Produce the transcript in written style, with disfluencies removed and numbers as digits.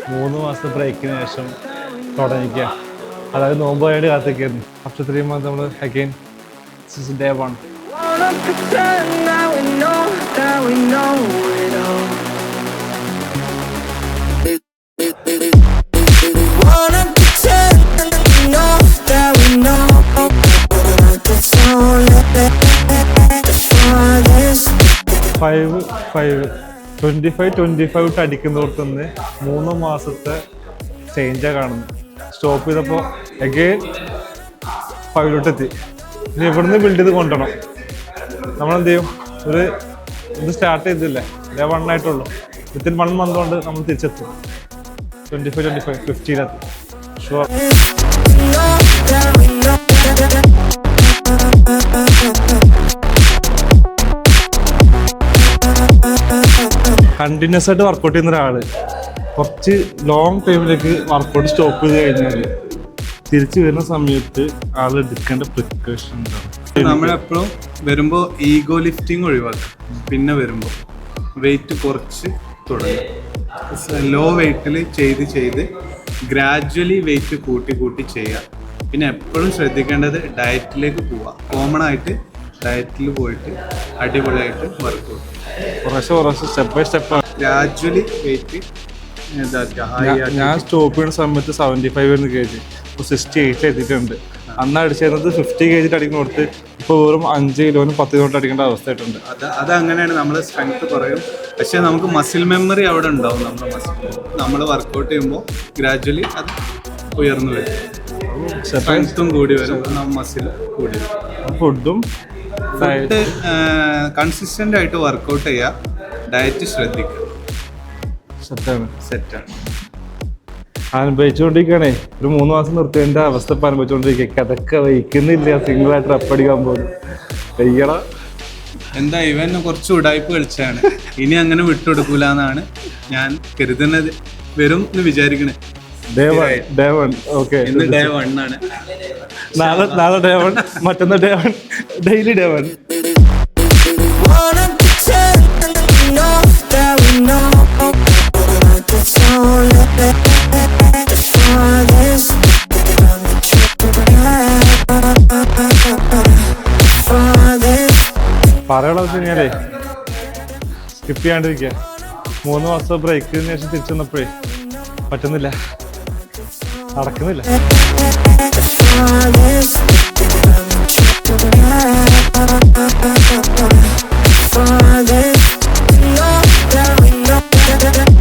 3 മാസത്തെ ബ്രേക്കിന് ശേഷം തുടങ്ങിക്കുക. അതായത് നോമ്പ് ആയിട്ട് കാത്തിരിക്കുന്നു. ആഫ്റ്റർ 3 months നമ്മൾ അഗൈൻ ഡേ 1. ഫൈവ് 25 അടിക്കുന്നോർത്തുനിന്ന് 3 മാസത്തെ ചേഞ്ചാണ് കാണുന്നത്. സ്റ്റോപ്പ് ചെയ്തപ്പോൾ അഗൈൻ 5 ഇനി ഇവിടുന്ന് ബിൽഡ് ചെയ്ത് കൊണ്ടുവരണം. നമ്മളെന്ത് ചെയ്യും, ഒരു ഇത് സ്റ്റാർട്ട് ചെയ്തില്ലേ, ഡേ 1 ആയിട്ടുള്ളൂ. വിത്തിൻ 1 month കൊണ്ട് നമ്മൾ തിരിച്ചെത്തും 25 50 ഷുവർ. കണ്ടിന്യൂസ് ആയിട്ട് വർക്കൗട്ട് ചെയ്യുന്ന ഒരാള് കുറച്ച് ലോങ് ടൈമിലേക്ക് വർക്കൗട്ട് സ്റ്റോപ്പ് ചെയ്ത് കഴിഞ്ഞാൽ തിരിച്ചു വരുന്ന സമയത്ത് ആൾ എടുക്കേണ്ട പ്രിക്കോഷൻ എന്താണ്? നമ്മളെപ്പോഴും വരുമ്പോൾ ഈഗോ ലിഫ്റ്റിംഗ് ഒഴിവാക്കും. പിന്നെ വരുമ്പോൾ വെയിറ്റ് കുറച്ച് തുടങ്ങും. ലോ വെയിറ്റിൽ ചെയ്ത് ഗ്രാജ്വലി വെയിറ്റ് കൂട്ടി ചെയ്യുക. പിന്നെ എപ്പോഴും ശ്രദ്ധിക്കേണ്ടത് ഡയറ്റിലേക്ക് പോവുക. കോമൺ ആയിട്ട് ഡയറ്റിൽ പോയിട്ട് അടിപൊളിയായിട്ട് വർക്കൗട്ട് കുറച്ച് step by step gradually weight ഞാൻ സ്റ്റോപ്പ് ചെയ്യുന്ന സമയത്ത് 75 kg, ഇപ്പോൾ 68 എത്തിയിട്ടുണ്ട്. അന്ന് അടിച്ചിരുന്നത് 50 kg അടിക്കുന്ന കൊടുത്ത് ഇപ്പോൾ വെറും 5 കിലോനും 10 കിലോനും അടിക്കേണ്ട അവസ്ഥയായിട്ടുണ്ട്. അത് അങ്ങനെയാണ്. നമ്മളെ സ്ട്രെങ്ത് കുറയും, പക്ഷെ നമുക്ക് മസിൽ മെമ്മറി അവിടെ ഉണ്ടാവും. നമ്മൾ വർക്കൗട്ട് ചെയ്യുമ്പോൾ ഗ്രാജ്വലി അത് ഉയർന്നു വരും. സ്ട്രെങ്ത്തും കൂടി വരും, മസിൽ കൂടി വരും. ഫുഡ് കൺസിസ്റ്റന്റ് ആയിട്ട് വർക്കൗട്ട് ചെയ്യുക, ഡയറ്റ് ശ്രദ്ധിക്കുക. സെറ്റാണ് അനുഭവിച്ചുകൊണ്ടിരിക്കുകയാണേ. ഒരു 3 മാസം നിർത്തേണ്ട അവസ്ഥ ഇപ്പം അനുഭവിച്ചുകൊണ്ടിരിക്കുക. അതൊക്കെ വഹിക്കുന്നില്ല. സിംഗിൾ ആയിട്ട് റപ്പടിക്കാൻ പോകുന്നു. വയ്യട എന്താ ഇവൻ കുറച്ച് ഉടായ്പ കളിച്ചാണ്. ഇനി അങ്ങനെ വിട്ടുകൊടുക്കൂല എന്നാണ് ഞാൻ കരുതുന്നത്. വരും എന്ന് വിചാരിക്കണേ. Day 1 okay. ഇന്ന് ഡേ 1 ആണ്. നാളെ ഡേ 1, മറ്റന്നാൾ ഡേ 1, ഡെയിലി ഡേ 1. പറയണത് വെച്ച് കഴിഞ്ഞാലേ സ്കിപ്പ് ചെയ്യാണ്ടിരിക്കുക. 3 മാസം ബ്രേക്കിന് ശേഷം തിരിച്ചു വന്നപ്പോഴേ പറ്റുന്നില്ല, നടക്കുന്നില്ല. Farthest, no, there we know.